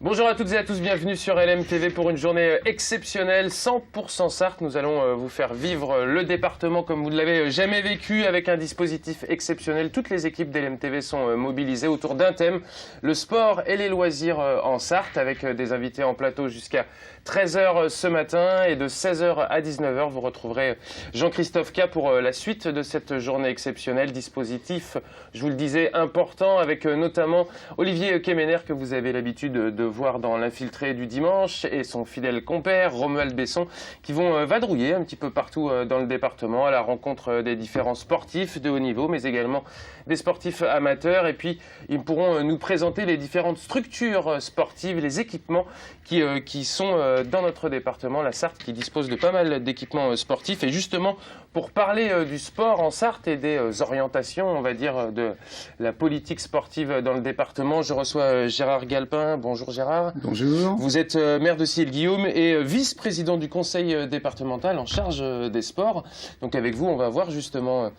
Bonjour à toutes et à tous, bienvenue sur LMTV pour une journée exceptionnelle, 100% Sarthe. Nous allons vous faire vivre le département comme vous ne l'avez jamais vécu avec un dispositif exceptionnel. Toutes les équipes d'LMTV sont mobilisées autour d'un thème, le sport et les loisirs en Sarthe, avec des invités en plateau jusqu'à 13 h ce matin et de 16 h à 19 h. Vous retrouverez Jean-Christophe K pour la suite de cette journée exceptionnelle. Dispositif, je vous le disais, important avec notamment Olivier Kemener que vous avez l'habitude de voir dans l'infiltré du dimanche et son fidèle compère Romuald Besson qui vont vadrouiller un petit peu partout dans le département à la rencontre des différents sportifs de haut niveau mais également des sportifs amateurs, et puis ils pourront nous présenter les différentes structures sportives, les équipements qui sont dans notre département, la Sarthe, qui dispose de pas mal d'équipements sportifs. Et justement, pour parler du sport en Sarthe et des orientations, on va dire, de la politique sportive dans le département, je reçois Gérard Galpin. Bonjour Gérard. Bonjour. Vous êtes maire de Ciel-Guillaume et vice-président du conseil départemental en charge des sports. Donc avec vous, on va voir justement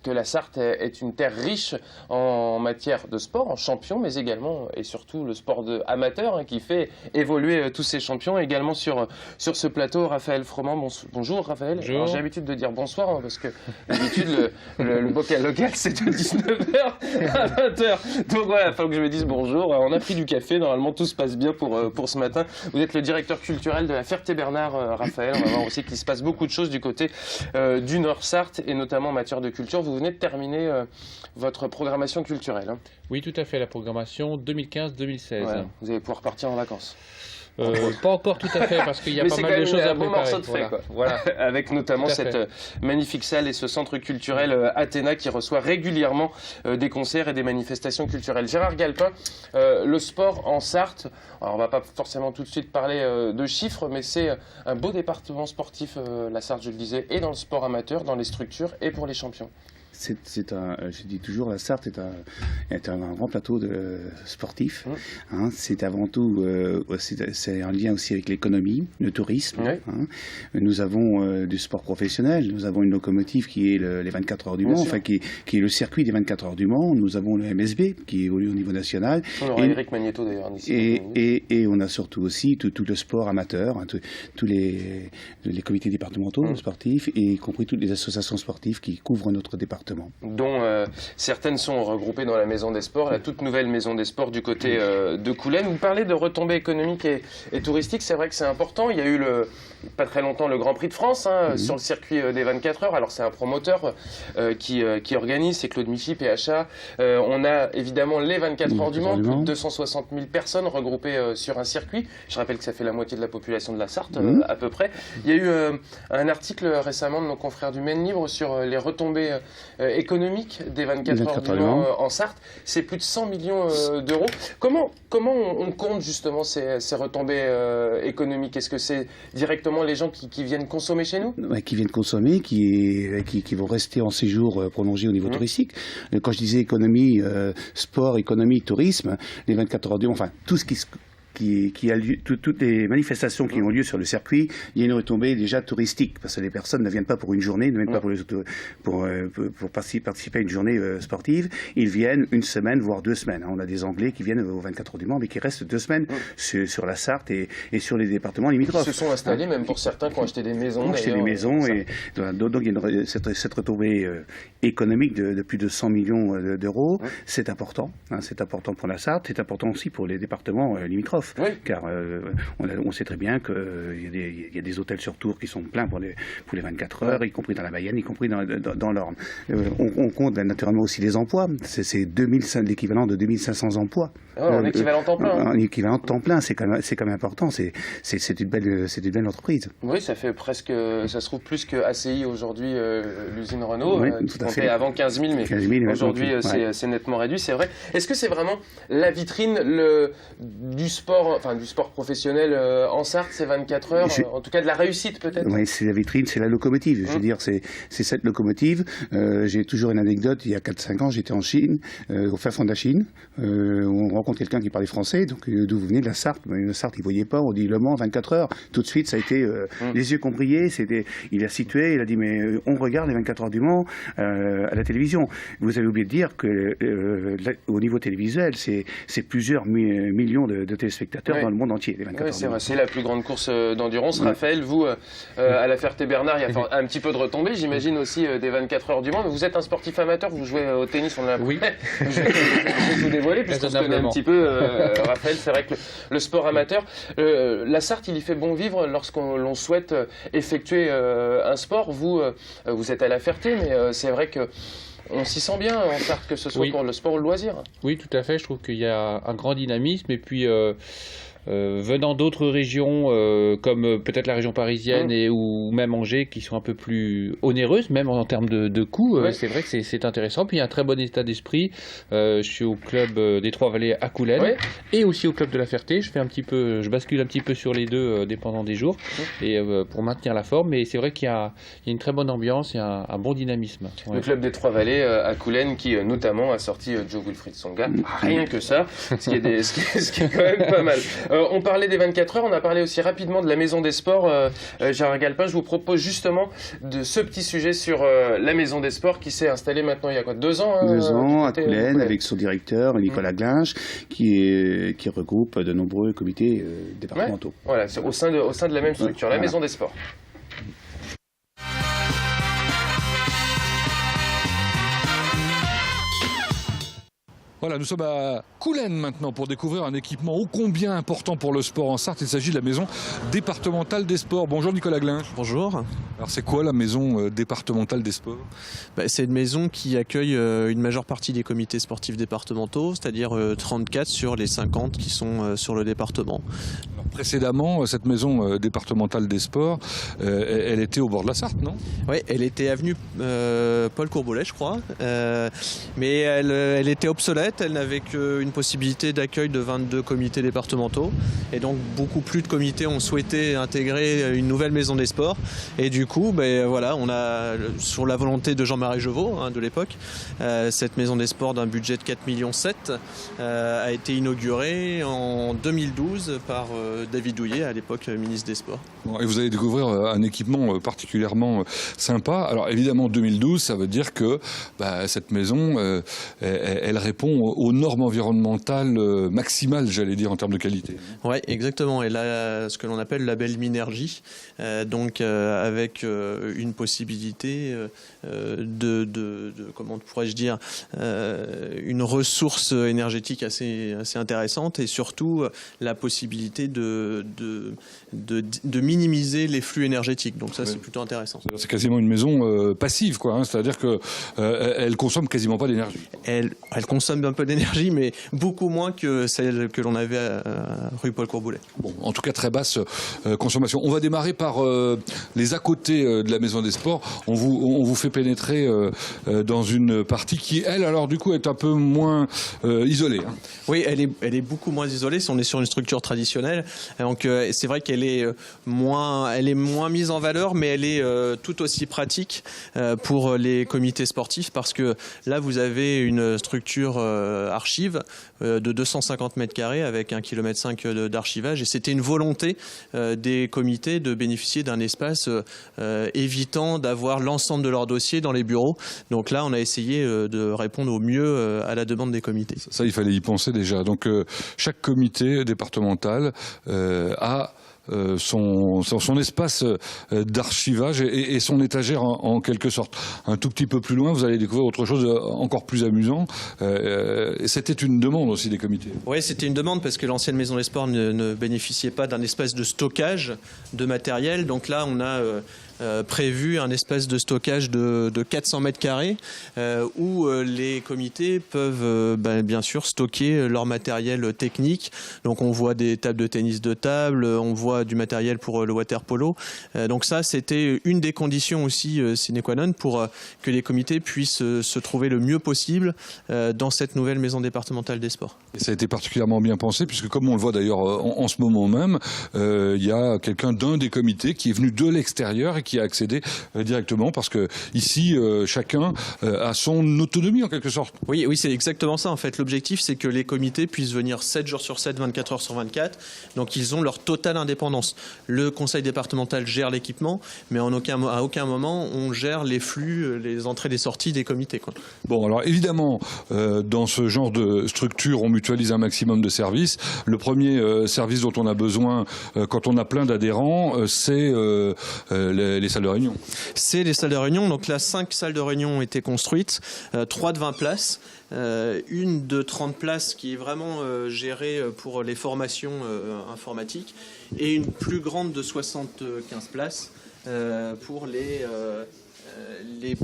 que la Sarthe est une terre riche en matière de sport, en champions, mais également et surtout le sport amateur qui fait évoluer tous ces champions. Également sur ce plateau, Raphaël Froment. Bonjour Raphaël. J'ai l'habitude de dire bonsoir parce que d'habitude le bocal local c'est de 19 h à 20 h. Donc voilà, il faut que je me dise bonjour. On a pris du café, normalement tout se passe bien pour ce matin. Vous êtes le directeur culturel de la Ferté-Bernard, Raphaël. On va voir aussi qu'il se passe beaucoup de choses du côté du Nord Sarthe et notamment en matière de culture. Vous venez de terminer votre programmation culturelle. Hein. Oui, tout à fait, la programmation 2015-2016. Voilà. Vous allez pouvoir partir en vacances. Pas encore tout à fait, parce qu'il y a pas mal de choses à préparer. Mais c'est quand même un bon morceau de fait, voilà. Avec notamment cette magnifique salle et ce centre culturel Athéna qui reçoit régulièrement des concerts et des manifestations culturelles. Gérard Galpin, le sport en Sarthe, alors on ne va pas forcément tout de suite parler de chiffres, mais c'est un beau département sportif, la Sarthe, je le disais, et dans le sport amateur, dans les structures et pour les champions. Je dis toujours, la Sarthe est un grand plateau sportif. Hein, c'est avant tout, c'est un lien aussi avec l'économie, le tourisme. Oui. Hein. Nous avons du sport professionnel. Nous avons une locomotive qui est les 24 heures du Mans, enfin qui est le circuit des 24 heures du Mans. Nous avons le MSB qui évolue au niveau national. On aura Eric Magneto d'ailleurs d'ici. Et on a surtout aussi tout le sport amateur, hein, tous les comités départementaux sportifs, et y compris toutes les associations sportives qui couvrent notre département. Dont certaines sont regroupées dans la Maison des Sports, la toute nouvelle Maison des Sports du côté de Coulennes. Vous parlez de retombées économiques et touristiques, c'est vrai que c'est important. Il y a eu pas très longtemps le Grand Prix de France sur le circuit des 24 heures. Alors c'est un promoteur qui organise, c'est Claude Michy, PHA. On a évidemment les 24 heures du Mans, plus de 260 000 personnes regroupées sur un circuit. Je rappelle que ça fait la moitié de la population de la Sarthe à peu près. Il y a eu un article récemment de nos confrères du Maine Libre sur les retombées économique des 24 heures du Mans en Sarthe. C'est plus de 100 millions d'euros. Comment on compte justement ces retombées économiques? Est-ce que c'est directement les gens qui viennent consommer chez nous? Qui viennent consommer, qui vont rester en séjour prolongé au niveau touristique. Quand je disais économie, sport, économie, tourisme, les 24 heures du Mans, enfin tout ce qui a lieu, toutes les manifestations qui ont lieu sur le circuit, il y a une retombée déjà touristique, parce que les personnes ne viennent pas pour une journée, ne viennent pas pour participer à une journée sportive, ils viennent une semaine, voire 2 semaines. On a des Anglais qui viennent aux 24 heures du Mans, mais qui restent 2 semaines sur la Sarthe et sur les départements limitrophes. Ils se sont installés, même pour certains qui ont acheté des maisons. Ont acheté des maisons, et donc il y a cette retombée économique de plus de 100 millions d'euros. C'est important, hein, c'est important pour la Sarthe, c'est important aussi pour les départements limitrophes. Oui. Car on sait très bien qu'il y a des hôtels sur Tours qui sont pleins pour les 24 heures, y compris dans la Mayenne, y compris dans l'Orne. On compte naturellement aussi les emplois. C'est l'équivalent de 2500 emplois. En équivalent temps plein. En équivalent temps plein, c'est quand même important. C'est une belle entreprise. Oui, ça fait presque, ça se trouve plus que ACI aujourd'hui, l'usine Renault, qui comptait avant 15 000, mais aujourd'hui c'est nettement réduit, c'est vrai. Est-ce que c'est vraiment la vitrine du sport, enfin du sport professionnel en Sarthe, ces 24 heures, en tout cas de la réussite peut-être? Oui, c'est la vitrine, c'est la locomotive. Je veux dire, c'est cette locomotive. J'ai toujours une anecdote, il y a 4-5 ans, j'étais en Chine, au fin fond de la Chine. On rencontre quelqu'un qui parlait français, donc d'où vous venez? De la Sarthe. La Sarthe, il ne voyait pas, on dit Le Mans, 24 heures. Tout de suite, ça a été les yeux qui ont brillé. Il a situé, il a dit, mais on regarde les 24 heures du Mans à la télévision. Vous avez oublié de dire que au niveau télévisuel, c'est plusieurs millions de téléspectateurs spectateurs dans le monde entier, les 24 heures c'est vrai, c'est la plus grande course d'endurance. Raphaël, vous, à la Ferté-Bernard, il y a un petit peu de retombées, j'imagine aussi des 24 heures du Mans. Mais vous êtes un sportif amateur, vous jouez au tennis, on a Oui. Je vais vous dévoiler, puisqu'on se connaît un petit peu, Raphaël. C'est vrai que le sport amateur, la Sarthe, il y fait bon vivre lorsqu'on souhaite effectuer un sport. Vous êtes à la Ferté, mais c'est vrai que on s'y sent bien en Sarthe, que ce soit pour le sport ou le loisir. Oui, tout à fait. Je trouve qu'il y a un grand dynamisme. Et puis, venant d'autres régions, comme peut-être la région parisienne ou même Angers, qui sont un peu plus onéreuses, même en termes de coûts, c'est vrai que c'est intéressant. Puis il y a un très bon état d'esprit. Je suis au club des Trois-Vallées à Coulennes et aussi au club de la Ferté. Je bascule un petit peu sur les deux, dépendant des jours, et pour maintenir la forme. Mais c'est vrai qu'il y a une très bonne ambiance et un bon dynamisme. Le club des Trois-Vallées à Coulennes, qui notamment a sorti Joe Wilfried Tsonga, rien que ça, ce qui est quand même pas mal. On parlait des 24 heures, on a parlé aussi rapidement de la Maison des Sports. Gérard Galpin, je vous propose justement de ce petit sujet sur la Maison des Sports qui s'est installée maintenant il y a quoi, 2 ans 2 ans à Coulennes, avec son directeur Nicolas Glinge, qui regroupe de nombreux comités départementaux. Voilà, au sein de la même structure, la Maison des Sports. Voilà, nous sommes à Coulennes maintenant pour découvrir un équipement ô combien important pour le sport en Sarthe. Il s'agit de la maison départementale des sports. Bonjour Nicolas Glinge. Bonjour. Alors c'est quoi la maison départementale des sports ? C'est une maison qui accueille une majeure partie des comités sportifs départementaux, c'est-à-dire 34 sur les 50 qui sont sur le département. Alors, précédemment, cette maison départementale des sports, elle était au bord de la Sarthe, non ? Oui, elle était avenue Paul Courboulet, je crois, mais elle était obsolète. Elle n'avait qu'une possibilité d'accueil de 22 comités départementaux. Et donc, beaucoup plus de comités ont souhaité intégrer une nouvelle maison des sports. Et du coup, voilà, on a, sur la volonté de Jean-Marie Jevaux, de l'époque, cette maison des sports d'un budget de 4,7 millions a été inaugurée en 2012 par David Douillet, à l'époque ministre des Sports. Bon, et vous allez découvrir un équipement particulièrement sympa. Alors évidemment, 2012, ça veut dire que cette maison, elle répond aux normes environnementales maximales, j'allais dire, en termes de qualité. Oui, exactement. Et là, ce que l'on appelle le label Minergie, avec une possibilité comment pourrais-je dire, une ressource énergétique assez intéressante, et surtout la possibilité de minimiser les flux énergétiques. Donc ça, c'est plutôt intéressant. C'est quasiment une maison passive, quoi. C'est-à-dire que elle consomme quasiment pas d'énergie. Elle consomme un peu d'énergie, mais beaucoup moins que celle que l'on avait à rue Paul Courboulet. Bon, en tout cas, très basse consommation. On va démarrer par les à côté de la Maison des Sports. On vous fait pénétrer dans une partie qui, elle, alors du coup, est un peu moins isolée. Oui, elle est beaucoup moins isolée si on est sur une structure traditionnelle. Donc c'est vrai qu'elle est moins mise en valeur, mais elle est tout aussi pratique pour les comités sportifs, parce que là, vous avez une structure archive de 250 mètres carrés avec 1,5 km d'archivage, et c'était une volonté des comités de bénéficier d'un espace évitant d'avoir l'ensemble de leurs dossiers dans les bureaux. Donc là, on a essayé de répondre au mieux à la demande des comités. Ça, il fallait y penser déjà. Donc chaque comité départemental a son espace d'archivage et son étagère en quelque sorte. Un tout petit peu plus loin, vous allez découvrir autre chose encore plus amusant. C'était une demande aussi des comités. Oui, c'était une demande parce que l'ancienne Maison des Sports ne bénéficiait pas d'un espace de stockage de matériel. Donc là, on a prévu un espace de stockage de 400 mètres carrés où les comités peuvent bien sûr stocker leur matériel technique. Donc on voit des tables de tennis de table, on voit du matériel pour le water polo. Donc ça, c'était une des conditions aussi sine qua non pour que les comités puissent se trouver le mieux possible dans cette nouvelle maison départementale des sports. Et ça a été particulièrement bien pensé, puisque comme on le voit d'ailleurs en ce moment même, il y a quelqu'un d'un des comités qui est venu de l'extérieur et qui a accédé directement, parce que ici, chacun a son autonomie en quelque sorte. Oui, c'est exactement ça. En fait, l'objectif, c'est que les comités puissent venir 7 jours sur 7, 24 heures sur 24. Donc, ils ont leur totale indépendance. Le conseil départemental gère l'équipement, mais à aucun moment, on gère les flux, les entrées et les sorties des comités, quoi. Bon, alors évidemment, dans ce genre de structure, on mutualise un maximum de services. Le premier service dont on a besoin quand on a plein d'adhérents, c'est les salles de réunion. C'est les salles de réunion. Donc là, 5 salles de réunion ont été construites, 3 de 20 places. Une de 30 places qui est vraiment gérée pour les formations informatiques, et une plus grande de 75 places pour les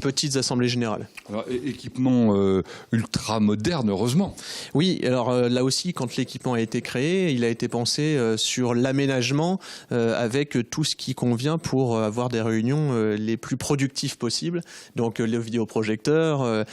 petites assemblées générales. Alors, équipement ultra moderne, heureusement. Oui, alors là aussi, quand l'équipement a été créé, il a été pensé sur l'aménagement avec tout ce qui convient pour avoir des réunions les plus productives possibles. Donc les vidéoprojecteurs,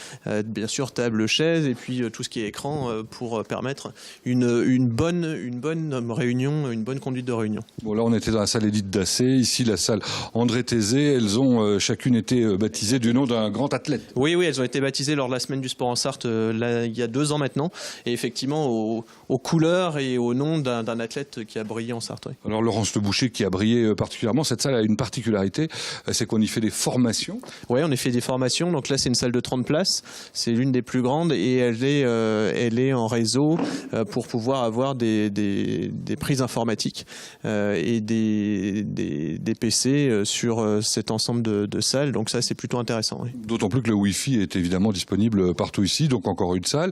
bien sûr table, chaise, et puis tout ce qui est écran pour permettre une bonne réunion, une bonne conduite de réunion. Bon, là, on était dans la salle Édith Dassé, ici la salle André Thésée. Elles ont chacune été baptisées du nom d'un grand athlète. Oui, elles ont été baptisées lors de la semaine du sport en Sarthe, il y a 2 ans maintenant, et effectivement aux couleurs et au nom d'un athlète qui a brillé en Sarthe. Oui. Alors Laurence Le Boucher qui a brillé particulièrement, cette salle a une particularité, c'est qu'on y fait des formations. Oui, on y fait des formations, donc là c'est une salle de 30 places, c'est l'une des plus grandes, et elle est en réseau pour pouvoir avoir des prises informatiques et des PC sur cet ensemble de salles, donc ça c'est plutôt intéressant. Oui. D'autant plus que le Wi-Fi est évidemment disponible partout ici, donc encore une salle.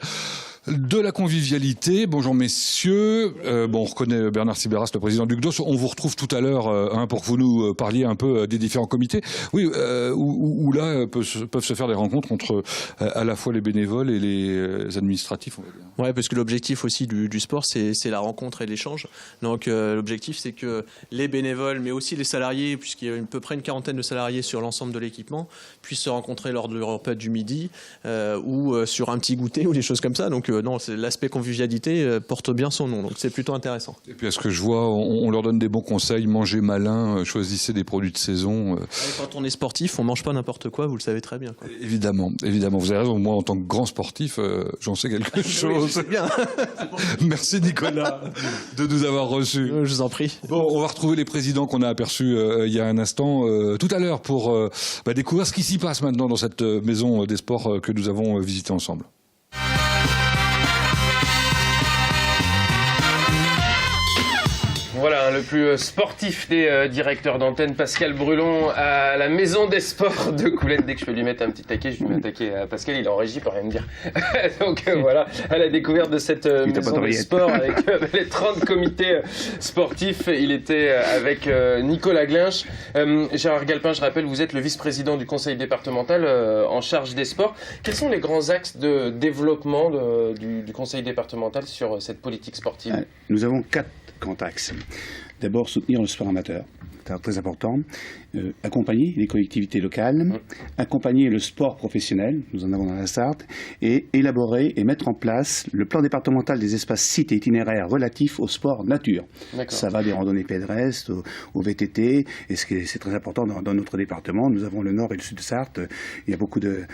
De la convivialité, bonjour messieurs. On reconnaît Bernard Sibéras, le président du CDOS. On vous retrouve tout à l'heure pour que vous nous parliez un peu des différents comités. Oui, où là peuvent se faire des rencontres entre à la fois les bénévoles et les administratifs, on va dire. Ouais, parce que l'objectif aussi du sport, c'est la rencontre et l'échange. Donc l'objectif, c'est que les bénévoles, mais aussi les salariés, puisqu'il y a à peu près une 40aine de salariés sur l'ensemble de l'équipement, puissent se rencontrer lors de leur repas du midi ou sur un petit goûter ou des choses comme ça. Donc non, l'aspect convivialité porte bien son nom, donc c'est plutôt intéressant. Et puis à ce que je vois, on leur donne des bons conseils, mangez malin, choisissez des produits de saison. Quand on est sportif, on mange pas n'importe quoi, vous le savez très bien, quoi. Évidemment, vous avez raison. Moi, en tant que grand sportif, j'en sais quelque chose. Oui, c'est bien. Merci Nicolas de nous avoir reçus. Je vous en prie. Bon, on va retrouver les présidents qu'on a aperçus il y a un instant, tout à l'heure, pour découvrir ce qui s'y passe maintenant dans cette maison des sports que nous avons visitée ensemble. Voilà, le plus sportif des directeurs d'antenne, Pascal Brulon, à la Maison des Sports de Coulette. Dès que je peux lui mettre un petit taquet, je vais m'attaquer à Pascal, il est en régie, il peut rien me dire. Donc voilà, à la découverte de cette Maison des Sports avec les 30 comités sportifs. Il était avec Nicolas Glinch. Gérard Galpin, je rappelle, vous êtes le vice-président du conseil départemental en charge des sports. Quels sont les grands axes de développement du conseil départemental sur cette politique sportive ? Nous avons 4 grands axes. D'abord, soutenir le sport amateur, c'est très important. Accompagner les collectivités locales, accompagner le sport professionnel, nous en avons dans la Sarthe, et élaborer et mettre en place le plan départemental des espaces sites et itinéraires relatifs au sport nature. Ça va des randonnées pédestres au VTT, et c'est très important dans notre département. Nous avons le nord et le sud de Sarthe, il y a beaucoup de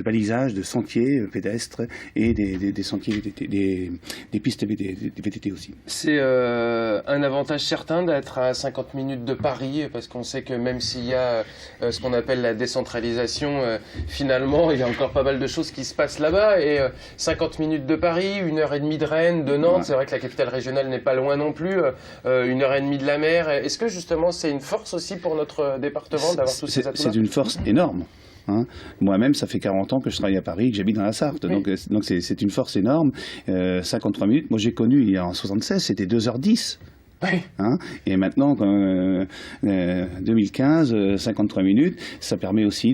balisages, de sentiers pédestres et des sentiers VTT, des pistes VTT aussi. C'est un avantage certain d'être à 50 minutes de Paris, parce qu'on sait que même s'il y a ce qu'on appelle la décentralisation, finalement, il y a encore pas mal de choses qui se passent là-bas. Et 50 minutes de Paris, 1h30 de Rennes, de Nantes, c'est vrai que la capitale régionale n'est pas loin non plus, 1h30 de la mer. Est-ce que justement c'est une force aussi pour notre département d'avoir tous ces atouts-là ? C'est une force énorme. Moi-même, ça fait 40 ans que je travaille à Paris, que j'habite dans la Sarthe. Oui. Donc c'est une force énorme. 53 minutes. Moi, j'ai connu il y a en 76, c'était 2h10. Oui. Et maintenant, 2015, 53 minutes, ça permet aussi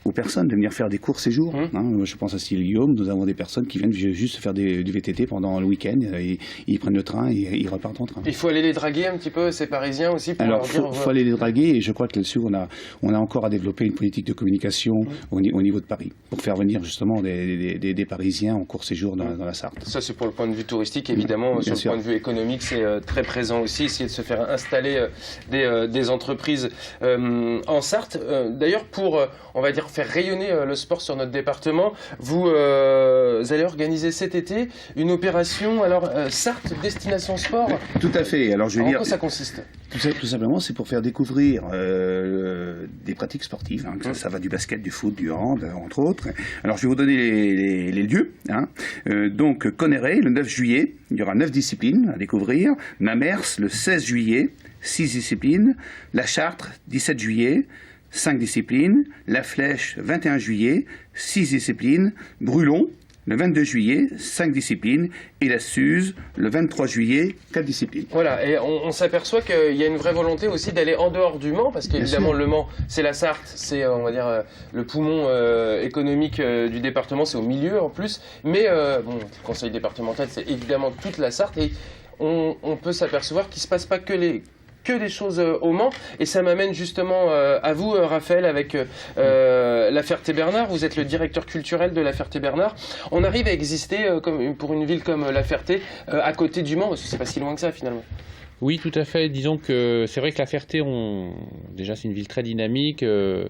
aux personnes de venir faire des courts séjours. Je pense à Cyril-Guillaume, nous avons des personnes qui viennent juste faire du VTT pendant le week-end, et ils prennent le train et ils repartent en train. Il faut aller les draguer un petit peu, ces Parisiens aussi, pour leur dire... Il faut aller les draguer, et je crois que là-dessus, on a encore à développer une politique de communication au niveau de Paris, pour faire venir justement des Parisiens en court séjour dans la Sarthe. Ça, c'est pour le point de vue touristique, évidemment. Sur le point de vue économique, c'est très présent aussi, essayer de se faire installer des entreprises en Sarthe. D'ailleurs, pour, on va dire, faire rayonner le sport sur notre département, vous allez organiser cet été une opération, alors Sarthe Destination Sport. Tout à fait. Alors, je veux dire, en quoi ça consiste? Tout simplement, c'est pour faire découvrir des pratiques sportives. Ça va du basket, du foot, du hand, entre autres. Alors, je vais vous donner les lieux. Donc, Connerré, le 9 juillet, il y aura 9 disciplines à découvrir. Mamers, le 16 juillet, 6 disciplines. La Chartre, 17 juillet, 5 disciplines. La Flèche, 21 juillet, 6 disciplines. Brulon, le 22 juillet, 5 disciplines, et la Suze, le 23 juillet, 4 disciplines. Voilà, et on s'aperçoit qu'il y a une vraie volonté aussi d'aller en dehors du Mans, parce qu'évidemment le Mans, c'est la Sarthe, c'est, on va dire, le poumon économique du département, c'est au milieu en plus, mais le conseil départemental, c'est évidemment toute la Sarthe, et on peut s'apercevoir qu'il ne se passe pas que des choses au Mans, et ça m'amène justement à vous, Raphaël, avec La Ferté-Bernard. Vous êtes le directeur culturel de La Ferté-Bernard. On arrive à exister pour une ville comme La Ferté à côté du Mans, parce que c'est pas si loin que ça finalement. Oui, tout à fait. Disons que c'est vrai que La Ferté, déjà c'est une ville très dynamique. Il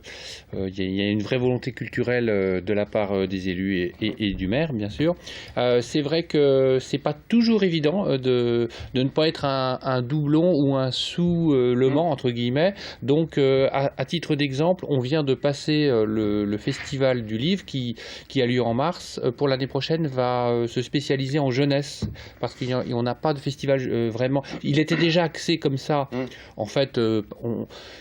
y a une vraie volonté culturelle de la part des élus et du maire, bien sûr. C'est vrai que c'est pas toujours évident de ne pas être un doublon ou un sous Le Mans, entre guillemets. Donc, à titre d'exemple, on vient de passer le festival du livre qui a lieu en mars. Pour l'année prochaine, va se spécialiser en jeunesse, parce qu'on n'a pas de festival vraiment. Il était déjà axé comme ça, en fait,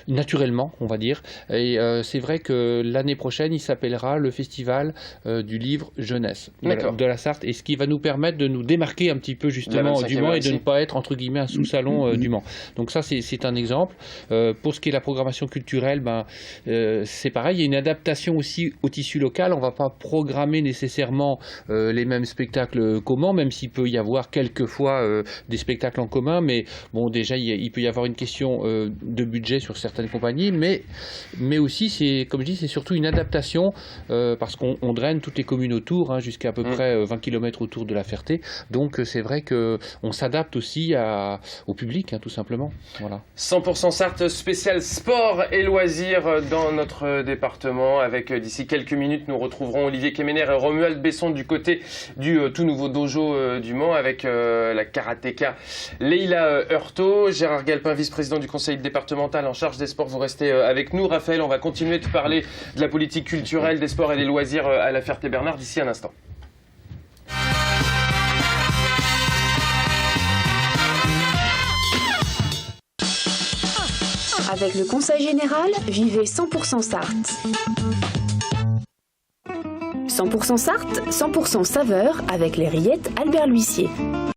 naturellement, on va dire. Et c'est vrai que l'année prochaine, il s'appellera le Festival du livre jeunesse de la Sarthe, et ce qui va nous permettre de nous démarquer un petit peu justement du Mans et de ne pas être, entre guillemets, un sous-salon du Mans. Donc ça, c'est un exemple. Pour ce qui est de la programmation culturelle, c'est pareil, il y a une adaptation aussi au tissu local. On ne va pas programmer nécessairement les mêmes spectacles qu'au Mans, même s'il peut y avoir quelquefois des spectacles en commun, mais bon, déjà, il peut y avoir une question de budget sur certaines compagnies, mais aussi, comme je dis, c'est surtout une adaptation, parce qu'on draine toutes les communes autour, jusqu'à à peu près 20 km autour de La Ferté. Donc, c'est vrai qu'on s'adapte aussi au public, tout simplement. Voilà. 100% Sarthe spécial sport et loisirs dans notre département. Avec d'ici quelques minutes, nous retrouverons Olivier Kemener et Romuald Besson du côté du tout nouveau dojo du Mans, avec la karatéka Leila Heurtaud. Gérard Galpin, vice-président du conseil départemental en charge des sports, vous restez avec nous. Raphaël, on va continuer de parler de la politique culturelle, des sports et des loisirs à La Ferté-Bernard d'ici un instant. Avec le Conseil Général, vivez 100% Sarthe. 100% Sarthe, 100% saveur avec les rillettes Albert L'Huissier.